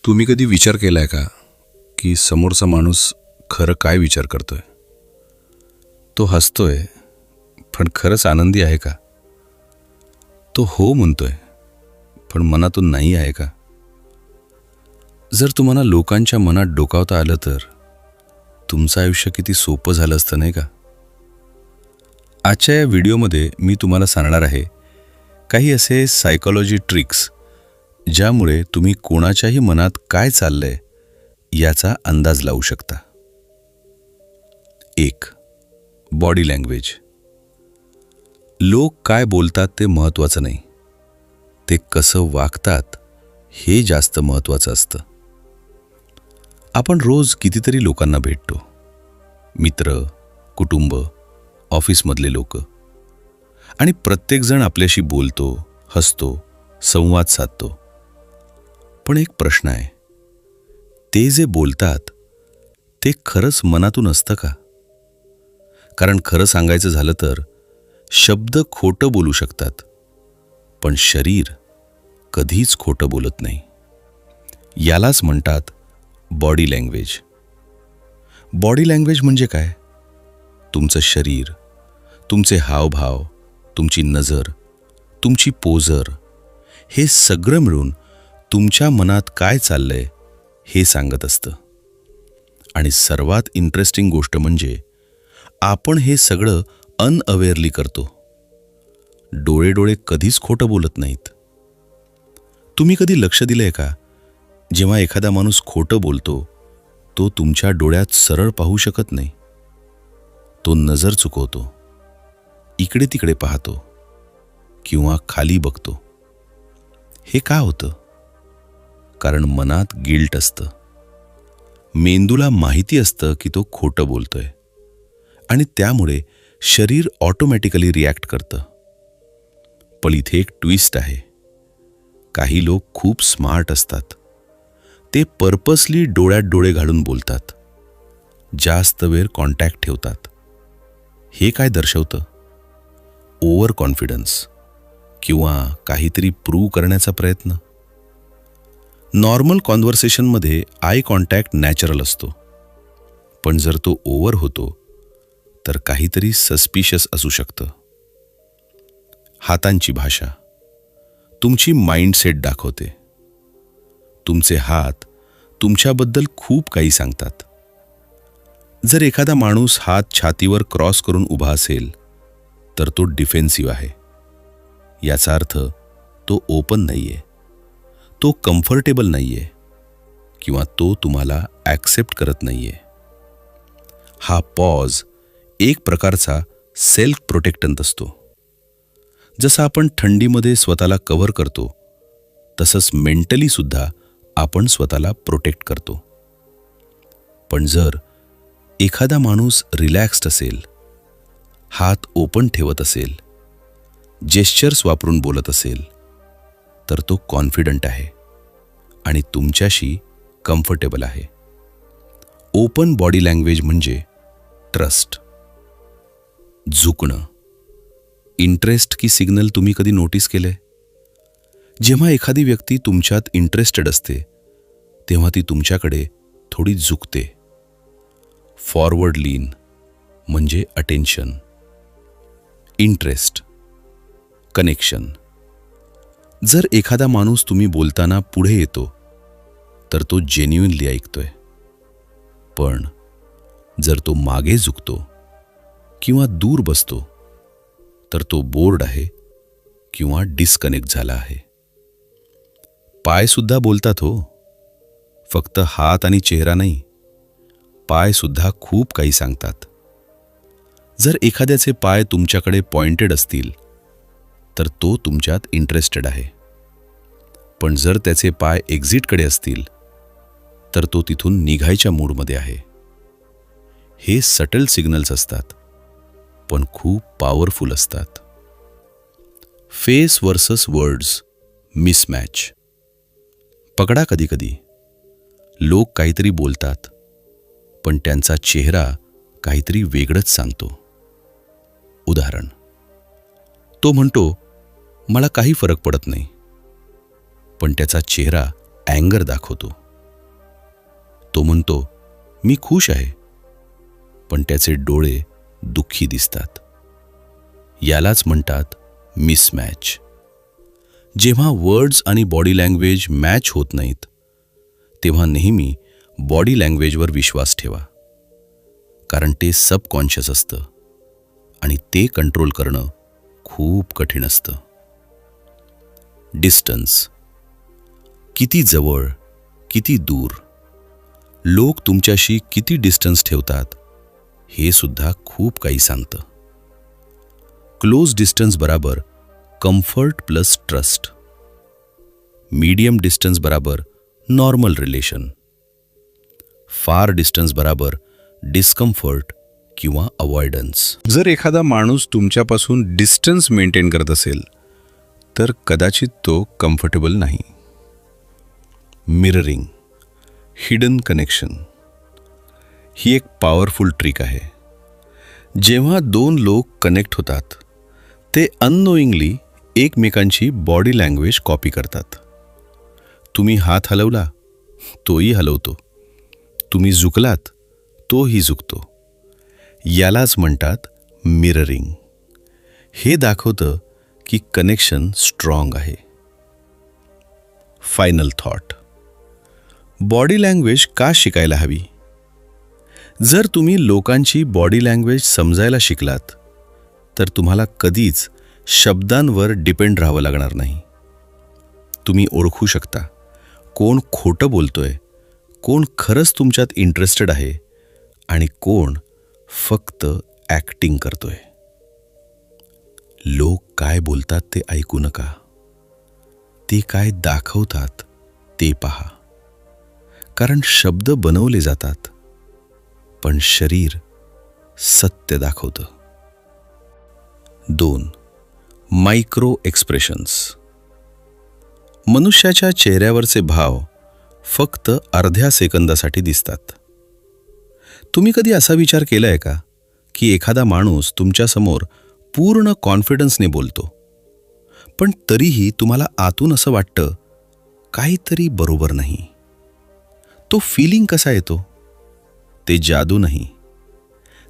तुम्ही कधी विचार केलाय का की समोरचा माणूस खरं काय विचार करतोय? तो हसतोय पण खरंच आनंदी आहे का? तो हो म्हणतोय पण मनातून नाही आहे का? जर तुम्हाला लोकांच्या मनात डोकावता आलं तर तुमचं आयुष्य किती सोपं झालं असतं, नाही का? आजच्या या व्हिडिओमध्ये मी तुम्हाला सांगणार आहे काही असे सायकोलॉजी ट्रिक्स ज्यामुळे तुम्ही कोणाच्याही मनात काय चाललंय याचा अंदाज लावू शकता. 1. Body language. लोक काय बोलतात ते महत्त्वाचं नाही, ते कसं वागतात हे जास्त महत्त्वाचं असतं. आपण रोज कितीतरी लोकांना भेटतो, मित्र, कुटुंब, ऑफिसमधले लोक, आणि प्रत्येकजण आपल्याशी बोलतो, हसतो, संवाद साधतो. पण एक प्रश्न आहे, ते जे बोलतात ते खरंच मनातून असतं का? कारण खरं सांगायचं झालं तर शब्द खोटं बोलू शकतात, पण शरीर कधीच खोटं बोलत नाही. यालाच म्हणतात बॉडी लँग्वेज. बॉडी लँग्वेज म्हणजे काय? तुमचं शरीर, तुमचे हावभाव, तुमची नजर, तुमची पोजर, हे सगळं मिळून तुमच्या मनात काय चाललंय हे सांगत असतं. आणि सर्वात इंटरेस्टिंग गोष्ट म्हणजे आपण हे सगळं अनअवेअरली करतो. डोळे कधीच खोटं बोलत नाहीत. तुम्ही कधी लक्ष दिलंय का, जेव्हा एखादा माणूस खोटं बोलतो तो तुमच्या डोळ्यात सरळ पाहू शकत नाही. तो नजर चुकवतो, इकडे तिकडे पाहतो किंवा खाली बघतो. हे का होतं? कारण मनात गिल्ट असतं. मेंदूला माहिती असतं की तो खोटं बोलतोय आणि त्यामुळे शरीर ऑटोमॅटिकली रिॲक्ट करतं. पण इथे एक ट्विस्ट आहे. काही लोक खूप स्मार्ट असतात. ते पर्पसली डोळ्यात डोळे घालून बोलतात, जास्त वेळ कॉन्टॅक्ट ठेवतात. हे काय दर्शवतं? ओव्हर कॉन्फिडन्स किंवा काहीतरी प्रूव्ह करण्याचा प्रयत्न. नॉर्मल कॉन्व्हर्सेशनमध्ये आय कॉन्टॅक्ट नॅचरल असतो, पण जर तो ओव्हर होतो तर काहीतरी सस्पिशियस असू शकतं. हातांची भाषा तुमची माइंडसेट दाखवते. तुमचे हात तुमच्याबद्दल खूप काही सांगतात. जर एखादा माणूस हात छातीवर क्रॉस करून उभा असेल तर तो डिफेन्सिव्ह आहे. याचा अर्थ तो ओपन नाहीये, तो कम्फर्टेबल नाहीये किंवा तो तुम्हाला ॲक्सेप्ट करत नाहीये. हा पॉज एक प्रकारचा सेल्फ प्रोटेक्टंट असतो. जसं आपण थंडीमध्ये स्वतःला कव्हर करतो तसंच मेंटली सुद्धा आपण स्वतःला प्रोटेक्ट करतो. पण जर एखादा माणूस रिलॅक्स्ड असेल, हात ओपन ठेवत असेल, जेस्चर्स वापरून बोलत असेल, तर तो कॉन्फिडंट आहे आणि तुमच्याशी कम्फर्टेबल आहे. ओपन बॉडी लँग्वेज म्हणजे ट्रस्ट, झुकणं, इंटरेस्ट की सिग्नल. तुम्ही कधी नोटीस केलंय? जेव्हा एखादी व्यक्ती तुमच्यात इंटरेस्टेड असते तेव्हा ती तुमच्याकडे थोडी झुकते. फॉरवर्ड लीन म्हणजे अटेन्शन, इंटरेस्ट, कनेक्शन. जर एखादा माणूस तुम्ही बोलताना पुढे येतो तर तो जेन्युइनली ऐकतोय. पण जर तो मागे झुकतो किंवा दूर बसतो तर तो बोर्ड आहे किंवा डिस्कनेक्ट झाला आहे. पाय सुद्धा बोलतात हो, फक्त हात आणि चेहरा नाही, पाय सुद्धा खूप काही सांगतात. जर एखाद्याचे पाय तुमच्याकडे पॉइंटेड असतील तर तो तुमच्यात इंटरेस्टेड आहे. पण जर त्याचे पाय एक्झिटकडे असतील तर तो तिथून निघायच्या मूडमध्ये आहे. हे सटल सिग्नल्स असतात, पण खूप पॉवरफुल असतात. Face versus words mismatch. पकडा, कधीकधी लोक काहीतरी बोलतात पण त्यांचा चेहरा काहीतरी वेगळंच सांगतो. उदाहरण, तो म्हणतो मला काही फरक पडत नाही, पण त्याचा चेहरा अँगर दाखवतो. तो म्हणतो मी खुश आहे, पण त्याचे डोळे दुःखी दिसतात. यालाच म्हणतात मिसमॅच. जेव्हा वर्ड्स आणि बॉडी लँग्वेज मॅच होत नाहीत, तेव्हा नेहमी बॉडी लँग्वेजवर विश्वास ठेवा, कारण ते सबकॉन्शियस असतं आणि ते कंट्रोल करणं खूप कठीण असतं. डिस्टन्स. किती जवळ, किती दूर, लोक तुमच्याशी किती डिस्टन्स ठेवतात हे सुद्धा खूप काही सांगतं. क्लोज डिस्टन्स बराबर comfort plus trust. Medium distance बराबर नॉर्मल रिलेशन. फार डिस्टन्स बराबर डिस्कम्फर्ट किंवा अवॉइडन्स. जर एखादा माणूस तुमच्यापासून डिस्टन्स मेंटेन करत असेल तर कदाचित तो कम्फर्टेबल नाही. Mirroring, hidden connection. ही एक पॉवरफुल ट्रिक आहे. जेव्हा दोन लोक कनेक्ट होतात, ते अननोईंगली एकमेकांची बॉडी लँग्वेज कॉपी करतात. तुम्ही हात हलवला, तोही हलवतो. तुम्ही झुकलात, तोही झुकतो. यालाच म्हणतात मिररिंग. हे दाखवतं की कनेक्शन स्ट्रॉंग आहे. Final thought. बॉडी लँग्वेज का शिकायला हवी? जर तुम्ही लोकांची बॉडी लँग्वेज समजायला शिकलात, तर तुम्हाला कधीच शब्दांवर डिपेंड राहावं लागणार नाही. तुम्ही ओळखू शकता कोण खोटं बोलतोय, कोण खरंच तुमच्यात इंटरेस्टेड आहे आणि कोण फक्त ॲक्टिंग करतोय. लोक काय बोलतात ते ऐकू नका, ते काय दाखवतात ते पहा. कारण शब्द बनवले जातात, पण शरीर सत्य दाखवतं. 2. Micro expressions. मनुष्याच्या चेहऱ्यावरचे भाव फक्त अर्ध्या सेकंदासाठी दिसतात. तुम्ही कधी असा विचार केलाय का की एखादा माणूस तुमच्यासमोर पूर्ण कॉन्फिडन्सने बोलतो, पण तरीही तुम्हाला आतून असं वाटतं काहीतरी बरोबर नाही. तो फिलिंग कसा येतो? ते जादू नाही,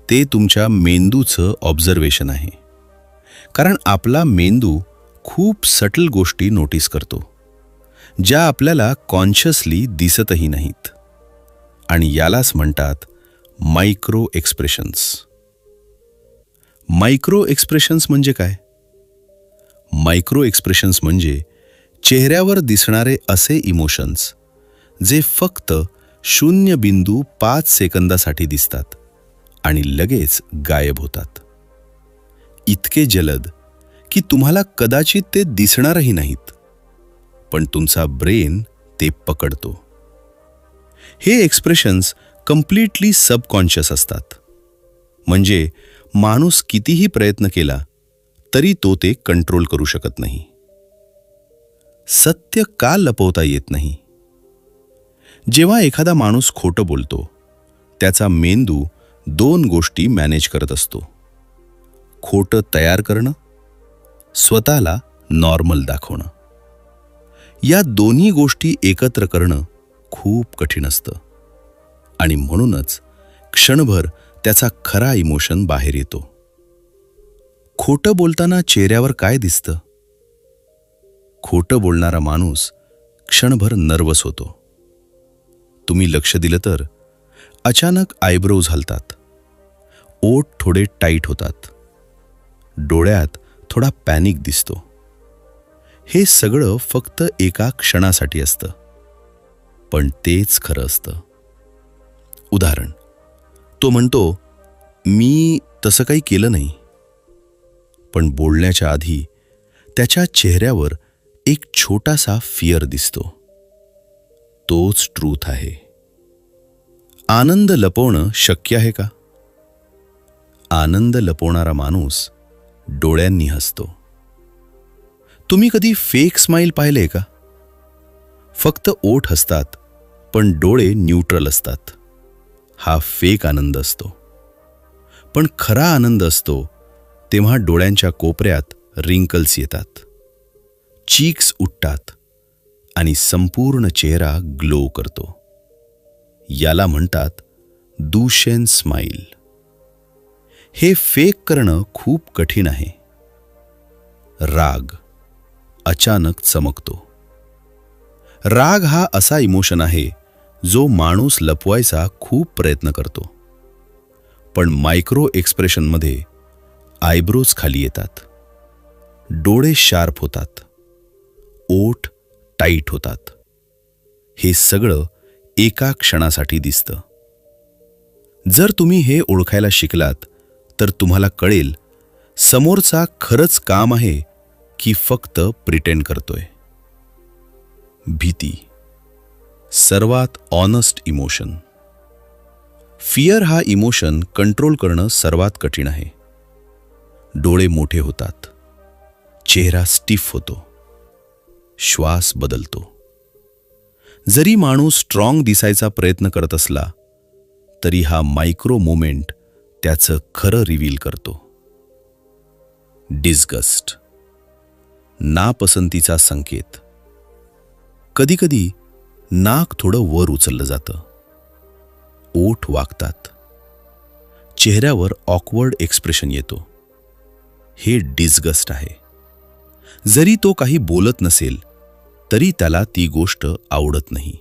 ते तुमच्या मेंदूचं ऑब्झर्वेशन आहे. कारण आपला मेंदू खूप सटल गोष्टी नोटीस करतो, ज्या आपल्याला कॉन्शियसली दिसतही नाहीत. आणि यालाच म्हणतात मायक्रो एक्सप्रेशन्स. मायक्रो एक्सप्रेशन्स म्हणजे काय? मायक्रो एक्सप्रेशन्स म्हणजे चेहऱ्यावर दिसणारे असे इमोशन्स जे फक्त 0.5 सेकंदासाठी दिसतात आणि लगेच गायब होतात. इतके जलद की तुम्हाला कदाचित ते दिसणारही नाहीत, पण तुमचा ब्रेन ते पकडतो. हे एक्सप्रेशन्स कम्प्लिटली सबकॉन्शियस असतात. म्हणजे माणूस कितीही प्रयत्न केला तरी तो ते कंट्रोल करू शकत नाही. सत्य का लपवता येत नाही? जेव्हा एखादा माणूस खोटं बोलतो, त्याचा मेंदू 2 गोष्टी मॅनेज करत असतो. खोटं तयार करणं, स्वतःला नॉर्मल दाखवणं. या दोन्ही गोष्टी एकत्र करणं खूप कठीण असतं आणि म्हणूनच क्षणभर त्याचा खरा इमोशन बाहेर येतो. खोटं बोलताना चेहऱ्यावर काय दिसतं? खोटं बोलणारा माणूस क्षणभर नर्वस होतो. तुम्ही लक्ष दिलं तर अचानक आयब्रोज हलतात, ओठ थोडे टाईट होतात, डोळ्यात थोडा पॅनिक दिसतो. हे सगळं फक्त एका क्षणासाठी असतं, पण तेच खरं असतं. उदाहरण, तो म्हणतो मी तसं काही केलं नाही, पण बोलण्याच्या आधी त्याच्या चेहऱ्यावर एक छोटासा फिअर दिसतो. तोच ट्रूथ आहे. आनंद लपवणं शक्य आहे का? आनंद लपवणारा माणूस डोळ्यांनी हसतो. तुम्ही कधी फेक स्माईल पाहिलेय का? फक्त ओठ हसतात पण डोळे न्यूट्रल असतात. हा फेक आनंद असतो. पण खरा आनंद असतो तेव्हा डोळ्यांच्या कोपऱ्यात रिंकल्स येतात, चीक्स उठतात आणि संपूर्ण चेहरा ग्लो करतो. याला म्हणतात दुशेन स्माईल. हे फेक करणं खूप कठीण आहे. राग अचानक चमकतो. राग हा असा इमोशन आहे जो माणूस लपवायचा खूप प्रयत्न करतो. पण मायक्रो एक्सप्रेशनमध्ये आयब्रोज खाली येतात, डोळे शार्प होतात, ओठ टाईट होतात. हे सगळं एका क्षणासाठी दिसतं. जर तुम्ही हे ओळखायला शिकलात तर तुम्हाला कळेल समोरचा खरंच काम आहे की फक्त प्रिटेंड करतोय. भीती सर्वात ऑनेस्ट इमोशन. फियर हा इमोशन कंट्रोल करणं सर्वात कठीण आहे. डोळे मोठे होतात, चेहरा स्टिफ होतो, श्वास बदलतो. जरी माणूस स्ट्रॉंग दिसायचा प्रयत्न करत असला तरी हा मायक्रो मोमेंट त्याचं खरं रिव्हील करतो. डिस्गस्ट नापसंतीचा संकेत. कधीकधी नाक थोडं वर उचललं जातं, ओठ वाकतात, चेहऱ्यावर ऑकवर्ड एक्सप्रेशन येतो. हे डिस्गस्ट आहे. जरी तो काही बोलत नसेल तरी त्याला ती गोष्ट आवडत नाही.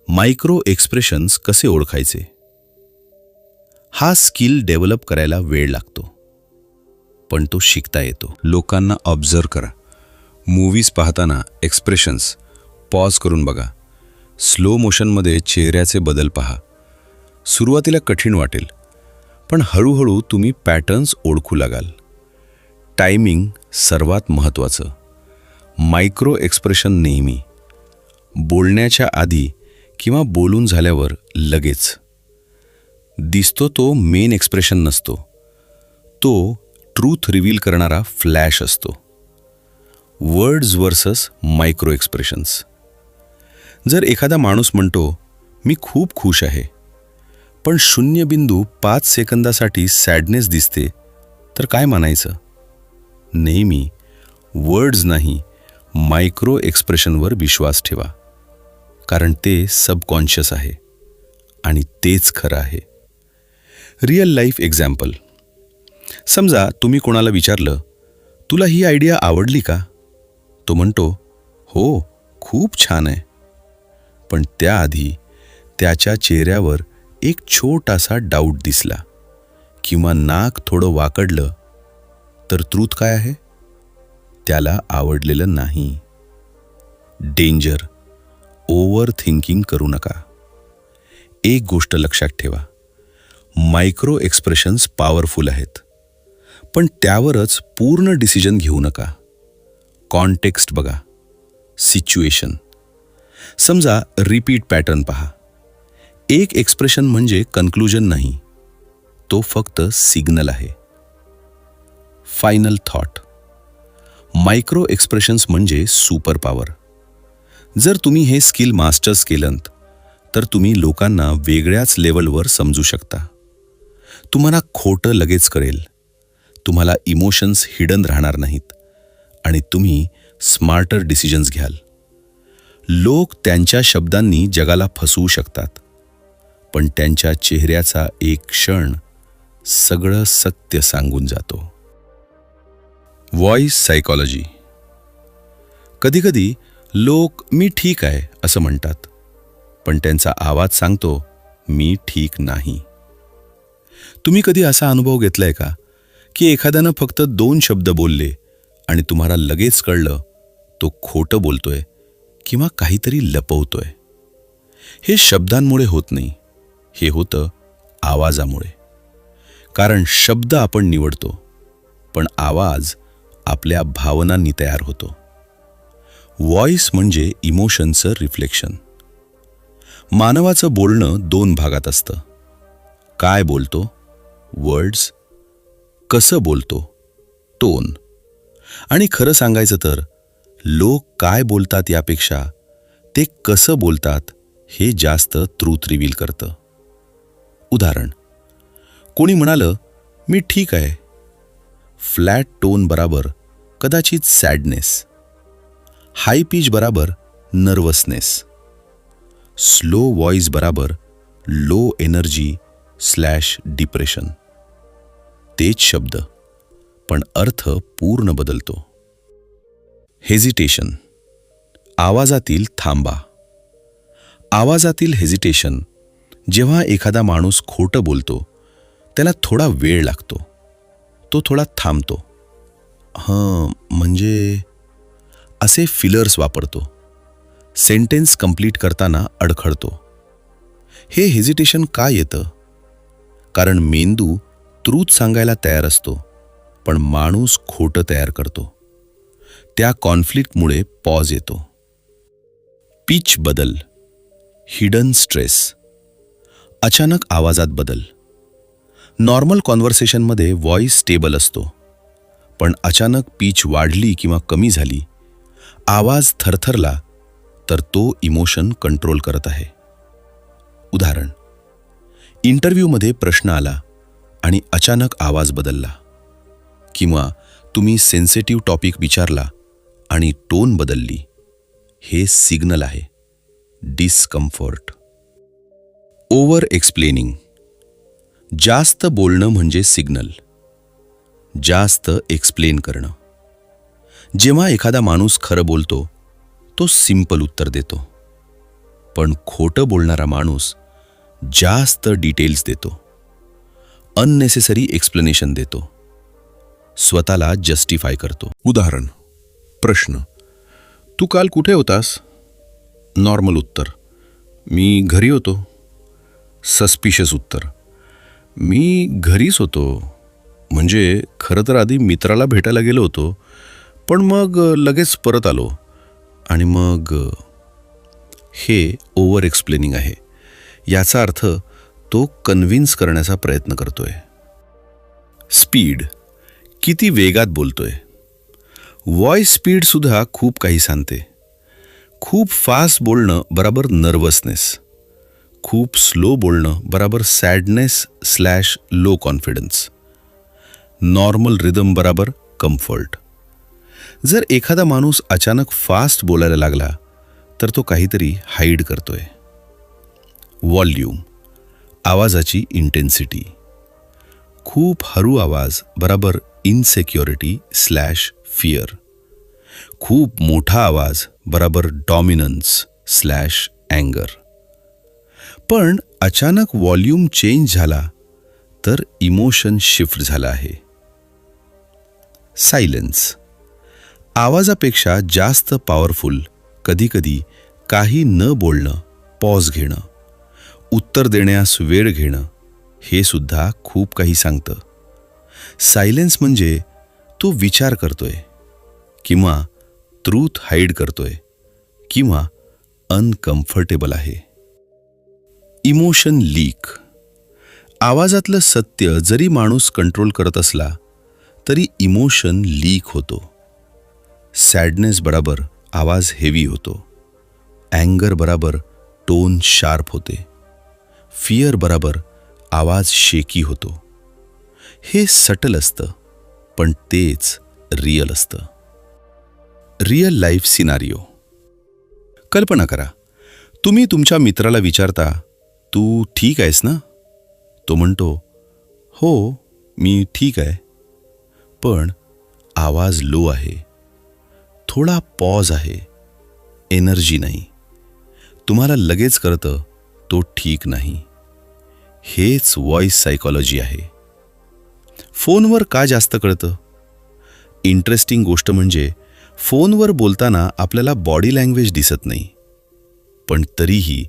मायक्रो एक्सप्रेशन्स कसे ओळखायचे? हा स्किल डेव्हलप करायला वेळ लागतो, पण तो शिकता येतो. लोकांना ऑब्झर्व करा. मूव्हीज पाहताना एक्सप्रेशन्स पॉज करून बघा. स्लो मोशनमध्ये चेहऱ्याचे बदल पहा. सुरुवातीला कठीण वाटेल, पण हळूहळू तुम्ही पॅटर्न्स ओळखू लागाल. टायमिंग सर्वात महत्त्वाचं. मायक्रो एक्सप्रेशन नेहमी बोलण्याच्या आधी किंवा बोलून झाल्यावर लगेच दिसतो. तो मेन एक्सप्रेशन नसतो, तो ट्रूथ रिव्हील करणारा फ्लॅश असतो. Words versus micro expressions. जर एखादा माणूस म्हणतो मी खूप खुश आहे, पण 0.5 सेकंदासाठी सॅडनेस दिसते, तर काय म्हणायचं? नेहमी वर्ड्स नाही, मायक्रो एक्सप्रेशनवर विश्वास ठेवा, कारण ते सबकॉन्शियस आहे आणि तेच खरं आहे. Real life example. समजा तुम्ही कोणाला विचारलं, तुला ही आयडिया आवडली का? तो म्हणतो, हो, खूप छान आहे. पण त्याआधी त्याच्या चेहऱ्यावर एक छोटासा डाऊट दिसला किंवा नाक थोडं वाकडलं, तर ट्रूथ काय आहे? त्याला आवडलेलं नाही. डेंजर. ओव्हर थिंकिंग करू नका. एक गोष्ट लक्षात ठेवा, मायक्रो एक्सप्रेशन्स पॉवरफुल आहेत, पण त्यावरच पूर्ण डिसिजन घेऊ नका. कॉन्टेक्स्ट बघा, सिच्युएशन. समजा रिपीट पॅटर्न पहा. एक एक्सप्रेशन म्हणजे कन्क्लुजन नाही, तो फक्त सिग्नल आहे. Final thought. मायक्रो एक्सप्रेशन्स म्हणजे सुपर पॉवर. जर तुम्ही हे स्किल मास्टर्स केलंत तर तुम्ही लोकांना वेगळ्याच लेवलवर समजू शकता. तुम्हाला खोटं लगेच कळेल, तुम्हाला इमोशन्स हिडन राहणार नाहीत आणि तुम्ही स्मार्टर डिसिजन्स घ्याल. लोक त्यांच्या शब्दांनी जगाला फसवू शकतात, पण त्यांच्या चेहऱ्याचा एक क्षण सगळं सत्य सांगून जातो. Voice psychology. कधीकधी लोक मी ठीक आहे असं म्हणतात, पण त्यांचा आवाज सांगतो मी ठीक नाही. तुम्ही कधी असा अनुभव घेतलाय का की एखाद्यानं फक्त 2 शब्द बोलले आणि तुम्हाला लगेच कळलं तो खोटं बोलतोय किंवा काहीतरी लपवतोय? हे शब्दांमुळे होत नाही, हे होतं आवाजामुळे. कारण शब्द आपण निवडतो, पण आवाज आपल्या भावनांनी तयार होतो. व्हॉइस म्हणजे इमोशनचं रिफ्लेक्शन. मानवाचं बोलणं 2 भागात असतं. काय बोलतो, वर्ड्स. कसं बोलतो, टोन. आणि खरं सांगायचं तर लोक काय बोलतात यापेक्षा ते कसं बोलतात हे जास्त ट्रूथ रिव्हील करतं. उदाहरण, कोणी म्हणालं मी ठीक आहे, फ्लॅट टोन बराबर कदाचित सॅडनेस, हाय पिच बराबर नर्वसनेस. स्लो व्हॉइस बराबर लो एनर्जी / डिप्रेशन. तेच शब्द पण अर्थ पूर्ण बदलतो. हेजिटेशन, आवाजातील थांबा. आवाजातील हेजिटेशन, जेव्हा एखादा माणूस खोटं बोलतो त्याला थोडा वेळ लागतो. तो थोडा थांबतो. म्हणजे असे फिलर्स वापरतो. सेंटेन्स कंप्लीट करताना अडखळतो. हे हेजिटेशन का येतं? कारण मेंदू ट्रूथ सांगायला तयार असतो, पण माणूस खोटं तयार करतो. त्या कॉन्फ्लिक्टमुळे पॉज येतो. पिच बदल, हिडन स्ट्रेस. अचानक आवाजात बदल. नॉर्मल कॉन्व्हर्सेशनमध्ये व्हॉइस स्टेबल असतो, पण अचानक पिच वाढली किंवा कमी झाली, आवाज थरथरला, तर तो इमोशन कंट्रोल करत आहे. उदाहरण, इंटरव्ह्यूमध्ये प्रश्न आला आणि अचानक आवाज बदलला. किंवा तुम्ही सेन्सिटिव्ह टॉपिक विचारला आणि टोन बदलली. हे सिग्नल आहे. डिस्कम्फर्ट. Over explaining. जास्त बोलणं म्हणजे सिग्नल. जास्त एक्सप्लेन करणं. जेव्हा एखादा माणूस खरं बोलतो तो सिंपल उत्तर देतो, पण खोटं बोलणारा माणूस जास्त डिटेल्स देतो. अननेसेसरी एक्सप्लेनेशन देतो. स्वतःला जस्टिफाय करतो. उदाहरण, प्रश्न, तू काल कुठे होतास? नॉर्मल उत्तर, मी घरी होतो. सस्पिशियस उत्तर, मी घरीच होतो. म्हणजे खरं तर आधी मित्राला भेटायला गेलो होतो, पण मग लगेच परत आलो. आणि मग हे ओव्हर एक्सप्लेनिंग आहे. याचा अर्थ तो कन्व्हिन्स करण्याचा प्रयत्न करतोय. स्पीड, किती वेगात बोलतोय. व्हॉइस स्पीड सुद्धा खूप काही सांगते. खूप फास्ट बोलणं बराबर नर्वसनेस. खूप स्लो बोलणं बराबर sadness / low confidence. Normal rhythm बराबर कम्फर्ट. जर एखादा माणूस अचानक फास्ट बोलायला लागला तर तो काहीतरी हाईड करतोय. व्हॉल्यूम, आवाजाची इंटेन्सिटी. खूप हळू आवाज बराबर इनसेक्युरिटी / फिअर. खूप मोठा आवाज बराबर डॉमिनन्स / अँगर. पण अचानक व्हॉल्यूम चेंज झाला तर इमोशन शिफ्ट झाला आहे. सायलेन्स, आवाजापेक्षा जास्त पॉवरफुल. कधीकधी काही न बोलणं, पॉज घेणं, उत्तर देण्यास वेळ घेणं, हे सुद्धा खूप काही सांगतं. सायलेन्स म्हणजे तो विचार करतोय, किंवा ट्रूथ हाईड करतोय, किंवा अनकम्फर्टेबल आहे. इमोशन लीक, आवाजातलं सत्य जरी माणूस कंट्रोल करत असला तरी इमोशन लीक होतो. सॅडनेस बराबर आवाज हेवी होतो. अँगर बराबर टोन शार्प होते. फिअर बराबर आवाज शेकी होतो. हे सटल असतं, पण तेच रिअल असतं. Real life scenario. कल्पना करा, तुम्ही तुमच्या मित्राला विचारता, तू ठीक आहेस ना? तो म्हणतो, हो मी ठीक आहे. पण आवाज लो आहे. थोडा पॉज आहे. एनर्जी नाही. तुम्हाला लगेच कळतं तो ठीक नाही. हेच व्हॉइस सायकॉलॉजी आहे. फोनवर का जास्त कळतं? इंटरेस्टिंग गोष्ट म्हणजे फोनवर बोलताना आपल्याला बॉडी लँग्वेज दिसत नाही, पण तरीही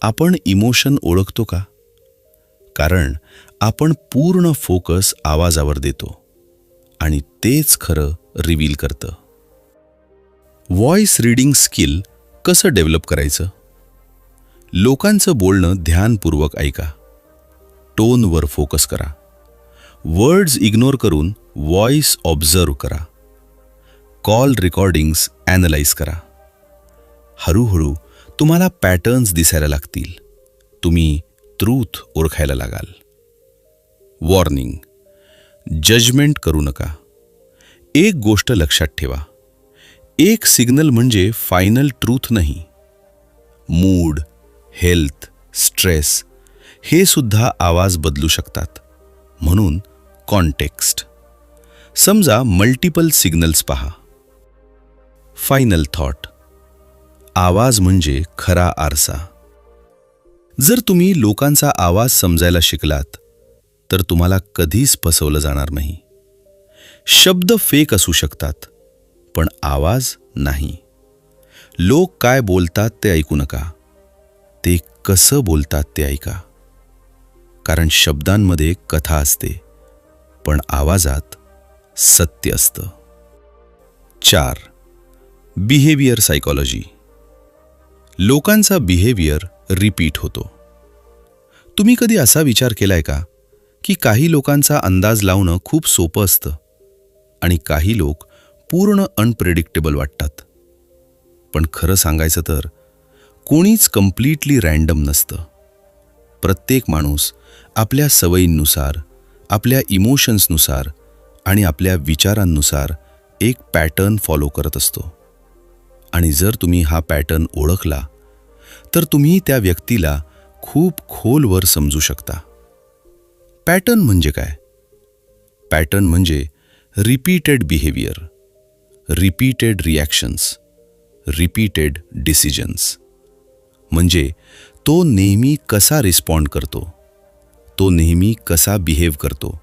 आपण इमोशन ओळखतो का? कारण आपण पूर्ण फोकस आवाजावर देतो आणि तेच खरं रिव्हील करतं. व्हॉइस रीडिंग स्किल कसं डेव्हलप करायचं? लोकांचं बोलणं ध्यानपूर्वक ऐका. टोनवर फोकस करा. वर्ड्स इग्नोर करून व्हॉइस ऑब्झर्व्ह करा. कॉल रेकॉर्डिंग्स ॲनलाइज करा. हळूहळू तुम्हाला पॅटर्न्स दिसायला लागतील. तुम्ही ट्रूथ ओळखायला लागाल. वॉर्निंग, जजमेंट करू नका. एक गोष्ट लक्षात ठेवा, एक सिग्नल म्हणजे फायनल ट्रूथ नाही. मूड, हेल्थ, स्ट्रेस हे सुद्धा आवाज बदलू शकतात. म्हणून कॉन्टेक्स्ट. समजा मल्टिपल सिग्नल्स पहा. Final thought. आवाज म्हणजे खरा आरसा. जर तुम्ही लोकांचा आवाज समजायला शिकलात तर तुम्हाला कधीच फसवलं जाणार नाही. शब्द फेक असू शकतात पण आवाज नाही. लोक काय बोलतात ते ऐकू नका, ते कसं बोलतात ते ऐका. कारण शब्दांमध्ये कथा असते पण आवाजात सत्य असतं. 4. Behaviour psychology. लोकांचा बिहेवियर रिपीट होतो. तुम्ही कधी असा विचार केलाय का की काही लोकांचा अंदाज लावणं खूप सोपं असतं आणि काही लोक पूर्ण अनप्रेडिक्टेबल वाटतात. पण खरं सांगायचं तर कोणीच कम्प्लिटली रँडम नसतं. प्रत्येक माणूस आपल्या सवयींनुसार, आपल्या इमोशन्सनुसार आणि आपल्या विचारांनुसार एक पॅटर्न फॉलो करत असतो. आणि जर तुम्ही हा पॅटर्न ओळखला तर तुम्ही त्या व्यक्तीला खूप खोलवर समजू शकता. पॅटर्न म्हणजे काय? पॅटर्न म्हणजे repeated behaviour, repeated reactions, repeated decisions. म्हणजे तो नेहमी कसा रिस्पॉन्ड करतो, तो नेहमी कसा बिहेव करतो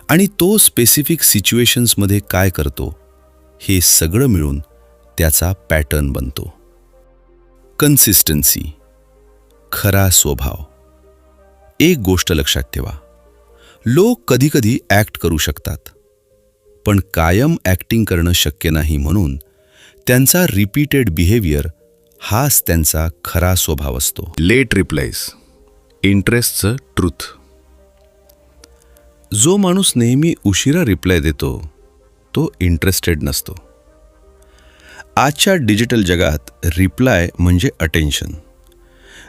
आणि तो स्पेसिफिक सिच्युएशन्समध्ये काय करतो, हे सगळं मिळून त्याचा पॅटर्न बनतो. कन्सिस्टन्सी, खरा स्वभाव. एक गोष्ट लक्षात ठेवा, लोक कधीकधी ॲक्ट करू शकतात पण कायम ॲक्टिंग करणं शक्य नाही. म्हणून त्यांचा रिपीटेड बिहेवियर हाच त्यांचा खरा स्वभाव असतो. लेट रिप्लायज, इंटरेस्टचं ट्रूथ. जो माणूस नेहमी उशिरा रिप्लाय देतो तो इंटरेस्टेड नसतो. आजच्या डिजिटल जगात रिप्लाय म्हणजे अटेन्शन.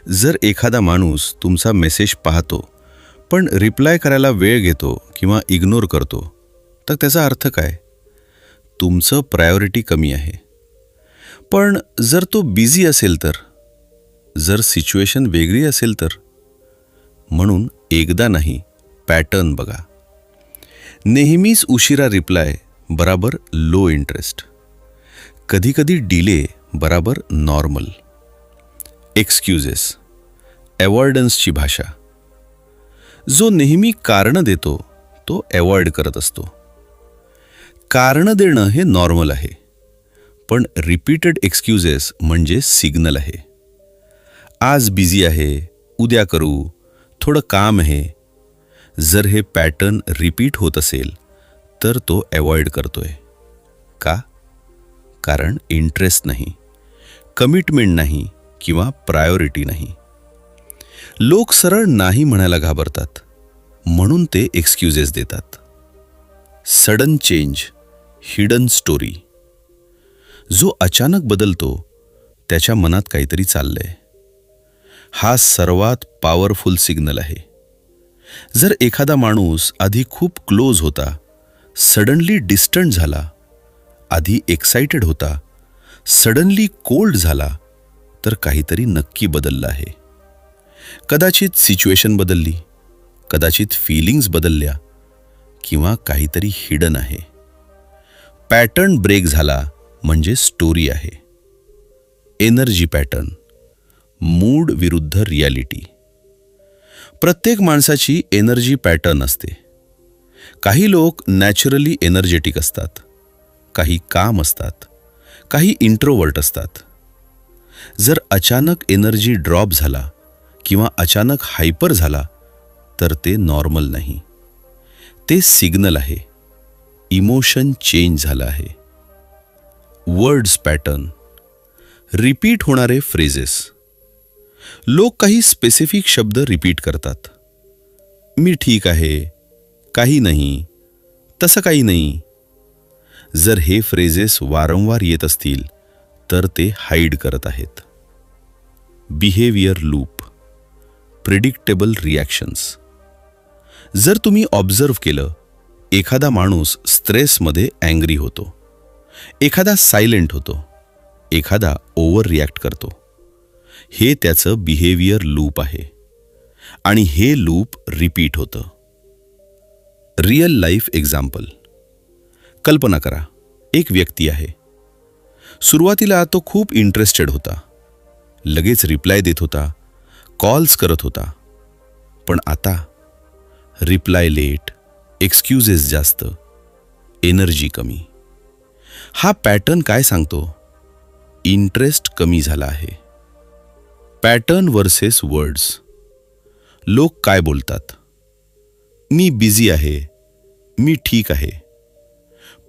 जर एखादा माणूस तुमचा मेसेज पाहतो पण रिप्लाय करायला वेळ घेतो किंवा इग्नोर करतो तर त्याचा अर्थ काय? तुमचं प्रायोरिटी कमी आहे. पण जर तो बिझी असेल तर, जर सिच्युएशन वेगळी असेल तर. म्हणून एकदा नाही, पॅटर्न बघा. नेहमीच उशिरा रिप्लाय बराबर लो इंटरेस्ट. कधीकधी डिले बराबर नॉर्मल. एक्सक्युजेस, अवॉइडन्सची भाषा. जो नेहमी कारणं देतो तो अवॉइड करत असतो. कारणं देणं हे नॉर्मल आहे पण रिपीटेड एक्सक्युजेस म्हणजे सिग्नल आहे. आज बिझी आहे, उद्या करू, थोडं काम आहे. जर हे पॅटर्न रिपीट होत असेल तर तो अवॉइड करतोय. का? कारण इंटरेस्ट नाही, कमिटमेंट नाही किंवा प्रायोरिटी नाही. लोक सरळ नाही म्हणायला घाबरतात म्हणून ते एक्सक्युजेस देतात. Sudden change, hidden story. जो अचानक बदलतो त्याच्या मनात काहीतरी चाललंय. हा सर्वात पॉवरफुल सिग्नल आहे. जर एखादा माणूस आधी खूप क्लोज होता, सडनली डिस्टंट झाला, आधी एक्साइटेड होता, सडनली कोल्ड झाला, तर काहीतरी नक्की बदललं आहे. कदाचित सिच्युएशन बदलली, कदाचित फीलिंग्स बदलल्या किंवा काहीतरी हिडन आहे. पॅटर्न ब्रेक झाला म्हणजे स्टोरी आहे. एनर्जी पॅटर्न, मूड विरुद्ध रियालिटी. प्रत्येक माणसाची एनर्जी पॅटर्न असते. काही लोक नॅचरली एनर्जेटिक असतात, काही काम असतात, काही इंट्रोवर्ट असतात. जर अचानक एनर्जी ड्रॉप झाला किंवा अचानक हायपर झाला तर ते नॉर्मल नाही. ते सिग्नल आहे, इमोशन चेंज झालं आहे. वर्ड्स पॅटर्न, रिपीट होणारे फ्रेजेस. लोक काही स्पेसिफिक शब्द रिपीट करतात. मी ठीक आहे, काही नाही, तसं काही नाही. जर हे फ्रेजेस वारंवार येत असतील तर ते हाईड करत आहेत. Behaviour loop, predictable reactions. जर तुम्ही ऑब्झर्व केलं, एखादा माणूस स्ट्रेसमध्ये अँग्री होतो, एखादा सायलेंट होतो, एखादा ओव्हर रिॲक्ट करतो. हे त्याचं बिहेवियर लूप आहे आणि हे लूप रिपीट होतं. Real life example. कल्पना करा, एक व्यक्ती आहे. सुरुवातीला तो खूप इंटरेस्टेड होता, लगेच रिप्लाय देत होता, कॉल्स करत होता. पण आता रिप्लाय लेट, एक्सक्युजेस जास्त, एनर्जी कमी. हा पॅटर्न काय सांगतो? इंटरेस्ट कमी झाला आहे. Pattern versus words. लोक काय बोलतात? मी बिझी आहे, मी ठीक आहे.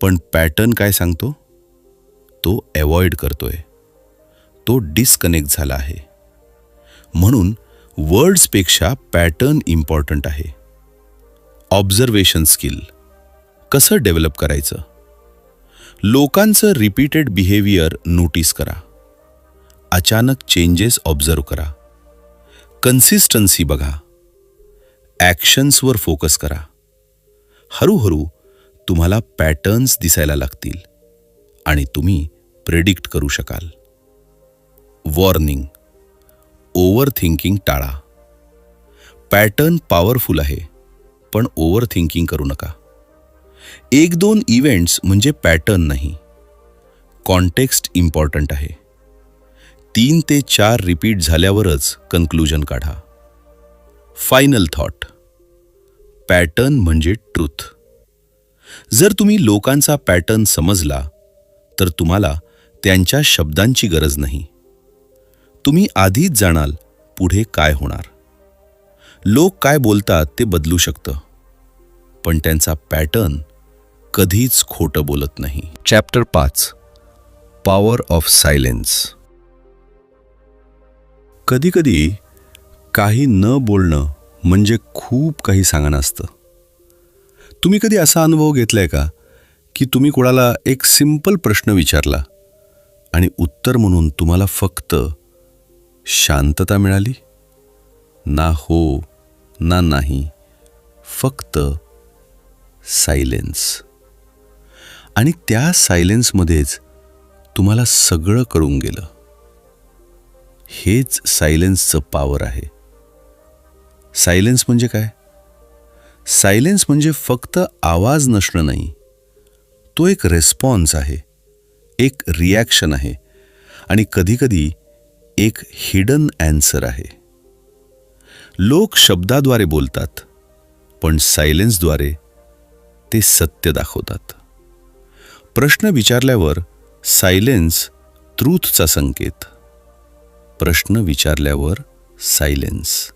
पण पॅटर्न काय सांगतो? तो अवॉइड करतोय, तो डिस्कनेक्ट झाला आहे. म्हणून वर्ड्सपेक्षा पॅटर्न इम्पॉर्टंट आहे. ऑब्झर्वेशन स्किल कसं डेव्हलप करायचं? लोकांचं रिपीटेड बिहेवियर नोटीस करा. अचानक चेंजेस ऑब्झर्व करा. कन्सिस्टन्सी बघा. ॲक्शन्सवर फोकस करा. हळूहळू तुम्हाला पॅटर्न्स दिसायला लागतील आणि तुम्ही प्रेडिक्ट करू शकाल. वॉर्निंग. ओव्हर थिंकिंग टाळा. पॅटर्न पॉवरफुल आहे, पण ओव्हर थिंकिंग करू नका. 1-2 इव्हेंट्स म्हणजे पॅटर्न नाही. कॉन्टेक्स्ट इम्पॉर्टंट आहे. 3 ते 4 रिपीट झाल्यावरच कन्क्लुजन काढा. Final thought. पॅटर्न म्हणजे ट्रूथ. जर तुम्ही लोकांचा पॅटर्न समजला तर तुम्हाला त्यांच्या शब्दांची गरज नाही. तुम्ही आधीच जाणाल पुढे काय होणार. लोक काय बोलतात ते बदलू शकतं, पण त्यांचा पॅटर्न कधीच खोटं बोलत नाही. चॅप्टर 5. Power of silence. कधीकधी काही न बोलणं म्हणजे खूप काही सांगणं असतं. तुम्ही कधी असा अनुभव घेतलाय का की तुम्ही कोणाला एक सिंपल प्रश्न विचारला आणि उत्तर म्हणून तुम्हाला फक्त शांतता मिळाली? ना हो ना नाही, फक्त सायलेन्स. आणि त्या सायलेन्समध्येच तुम्हाला सगळं कळून गेलं. हेच सायलेन्सचं पॉवर आहे. सायलेन्स म्हणजे काय? सायलेन्स म्हणजे फक्त आवाज नसणं नाही, तो एक रिस्पॉन्स आहे, एक रिॲक्शन आहे आणि कधीकधी एक हिडन ॲन्सर आहे. लोक शब्दाद्वारे बोलतात, पण सायलेन्सद्वारे ते सत्य दाखवतात. प्रश्न विचारल्यावर सायलेन्स ट्रूथचा संकेत. प्रश्न विचारल्यावर सायलेन्स.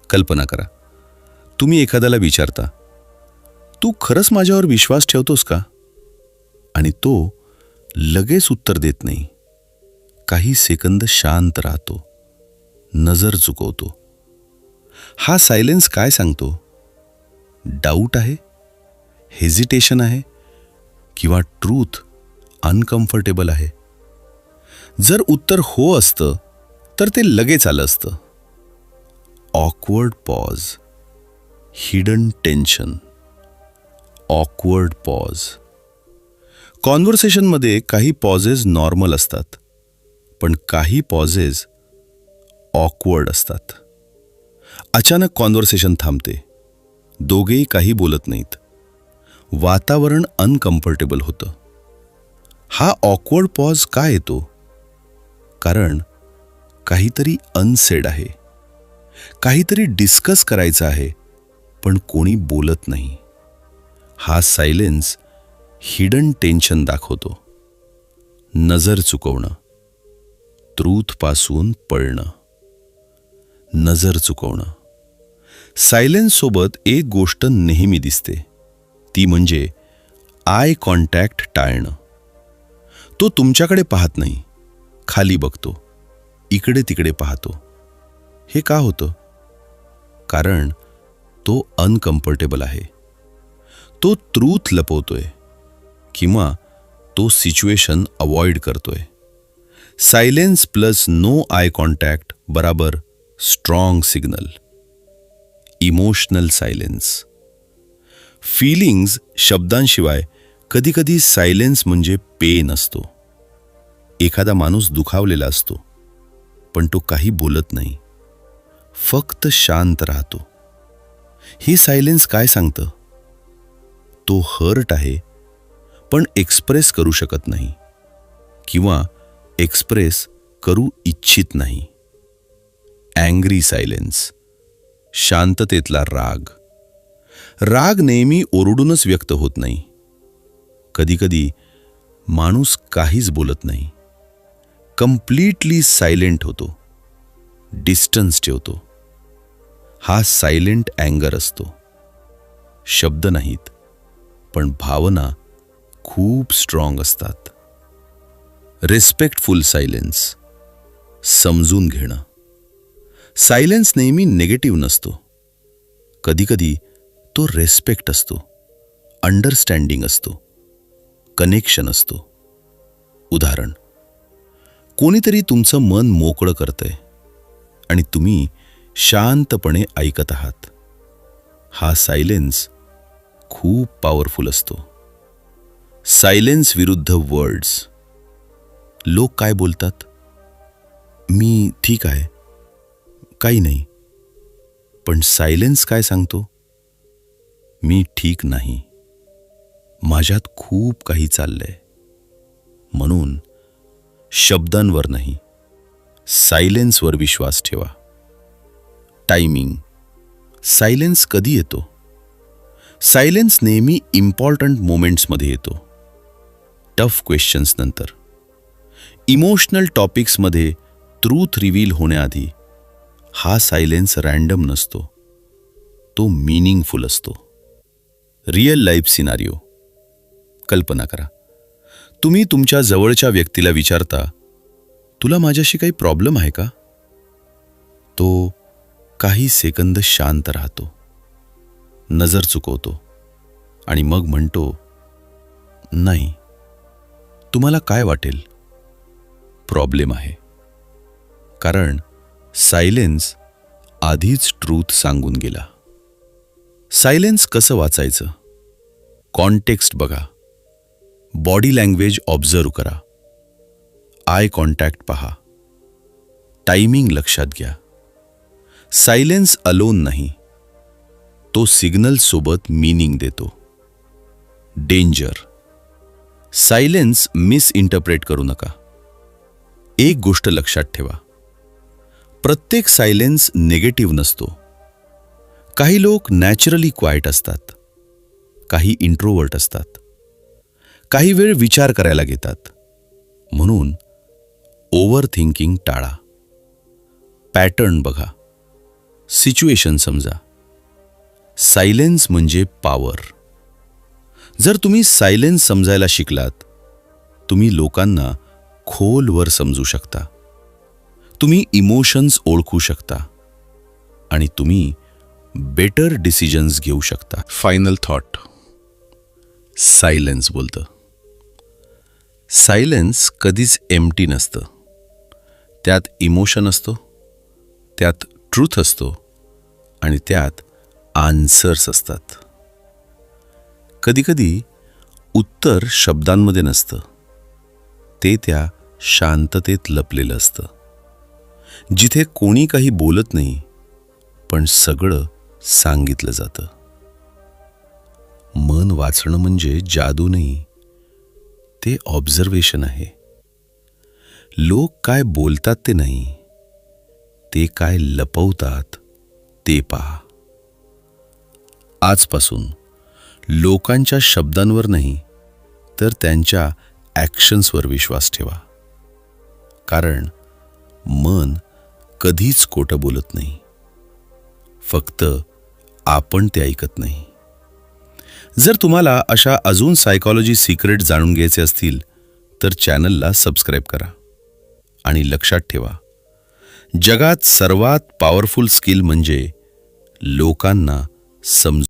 कल्पना करा, तुम्ही एखाद्याला विचारता, तू खरंच माझ्यावर विश्वास ठेवतोस का? आणि तो लगेच उत्तर देत नाही. काही सेकंद शांत राहतो, नजर चुकवतो. हा सायलेन्स काय सांगतो? डाऊट आहे, हेजिटेशन आहे, किंवा ट्रूथ अनकम्फर्टेबल आहे. जर उत्तर हो असतं तर ते लगेच आलं असतं. Awkward pause. Hidden tension. Awkward pause. कॉन्व्हर्सेशनमध्ये काही पॉजेस नॉर्मल असतात, पण काही पॉजेस ऑकवर्ड असतात. अचानक कॉन्व्हर्सेशन थांबते, दोघेही काही बोलत नाहीत. वातावरण अनकम्फर्टेबल होतं. हा ऑकवर्ड पॉज का येतो? कारण काहीतरी अनसेड आहे, काहीतरी डिस्कस करायचं आहे, पण कोणी बोलत नाही. हा सायलेन्स हिडन टेन्शन दाखवतो. नजर चुकवणं. ट्रूथपासून पळणं. नजर चुकवणं. सायलेन्ससोबत एक गोष्ट नेहमी दिसते, ती म्हणजे आय कॉन्टॅक्ट टाळणं. तो तुमच्याकडे पाहत नाही, खाली बघतो, इकडे तिकडे पाहतो. हे का होतं? कारण तो अनकम्फर्टेबल आहे. तो ट्रूथ लपवतोय किंवा तो सिच्युएशन अवॉइड करतोय. Silence plus no eye contact बराबर strong signal. Emotional silence. Feelings शब्दांशिवाय कधीकधी सायलेन्स म्हणजे पेन असतो. एखादा माणूस दुखावलेला असतो, पण तो काही बोलत नाही, फक्त शांत राहतो. हे सायलेन्स काय सांगतं? तो हर्ट आहे, पण एक्सप्रेस करू शकत नाही किंवा एक्सप्रेस करू इच्छित नाही. अँग्री सायलेन्स, शांततेतला राग. राग नेहमी ओरडूनच व्यक्त होत नाही. कधीकधी माणूस काहीच बोलत नाही, कम्प्लीटली सायलेंट होतो, डिस्टन्स ठेवतो. हा सायलेंट अँगर असतो. शब्द नाहीत, पण भावना खूप स्ट्रॉंग असतात. रिस्पेक्टफुल सायलेन्स, समजून घेणं. सायलेन्स नेहमी निगेटिव्ह नसतो. कधीकधी तो रेस्पेक्ट असतो, अंडरस्टँडिंग असतो, कनेक्शन असतो. उदाहरण, कोणीतरी तुमचं मन मोकळं करतंय आणि तुम्ही शांतपणे ऐकत आहात. हा सायलेन्स खूप पॉवरफुल असतो. सायलेन्स विरुद्ध वर्ड्स. लोक काय बोलतात? मी ठीक आहे, काही नाही. पण सायलेन्स काय सांगतो? मी ठीक नाही, माझ्यात खूप काही चाललंय. म्हणून शब्दांवर नाही, सायलेन्सवर विश्वास ठेवा. टायमिंग. सायलेन्स कधी येतो? सायलेन्स नेहमी इम्पॉर्टंट मोमेंट्समध्ये येतो. टफ क्वेश्चन्स नंतर, इमोशनल टॉपिक्समध्ये ट्रूथ रिव्हील होण्याआधी. हा सायलेन्स रँडम नसतो, तो मीनिंगफुल असतो. Real life scenario. कल्पना करा, तुम्ही तुमच्या जवळच्या व्यक्तीला विचारता, तुला माझ्याशी काही प्रॉब्लेम आहे का? तो काही सेकंद शांत राहतो, नजर चुकवतो आणि मग म्हणतो, नाही. तुम्हाला काय वाटेल? प्रॉब्लेम आहे. कारण सायलेन्स आधीच ट्रूथ सांगून गेला. सायलेन्स कसं वाचायचं? कॉन्टेक्स्ट बघा, बॉडी लँग्वेज ऑब्झर्व करा, आय कॉन्टॅक्ट पहा, टायमिंग लक्षात घ्या. सायलेन्स अलोन नाही, तो सिग्नलसोबत मीनिंग देतो. डेंजर. सायलेन्स मिसइंटरप्रेट करू नका. एक गोष्ट लक्षात ठेवा, प्रत्येक सायलेन्स निगेटिव्ह नसतो. काही लोक नॅचरली क्वाईट असतात, काही इंट्रोवर्ट असतात, काही वेळ विचार करायला घेतात. म्हणून ओव्हर थिंकिंग टाळा. पॅटर्न बघा, सिच्युएशन समजा. सायलेन्स म्हणजे पॉवर. जर तुम्ही सायलेन्स समजायला शिकलात, तुम्ही लोकांना खोलवर समजू शकता, तुम्ही इमोशन्स ओळखू शकता आणि तुम्ही बेटर डिसिजन्स घेऊ शकता. Final thought. सायलेन्स बोलतं. सायलेन्स कधीच एम्प्टी नसतं. त्यात इमोशन असतो, त्यात ट्रूथ असतो आणि त्यात आन्सर्स असतात. कधीकधी उत्तर शब्दांमध्ये नसतं, ते त्या शांततेत लपलेलं असतं, जिथे कोणी काही बोलत नाही, पण सगळं सांगितलं जातं. मन वाचणं म्हणजे जादू नाही, ते ऑब्झर्वेशन आहे. लोक काय बोलतात ते नाही, ते काय लपवतात ते पहा. आजपासून लोकांच्या शब्दांवर नाही, तर त्यांच्या ॲक्शन्सवर विश्वास ठेवा. कारण मन कधीच खोटं बोलत नाही, फक्त आपण ते ऐकत नाही. जर तुम्हाला अशा अजून सायकॉलॉजी सिक्रेट जाणून घ्यायचे असतील तर चॅनलला सबस्क्राईब करा. आणि लक्षात ठेवा, जगात सर्वात पॉवरफुल स्किल म्हणजे लोकांना समजून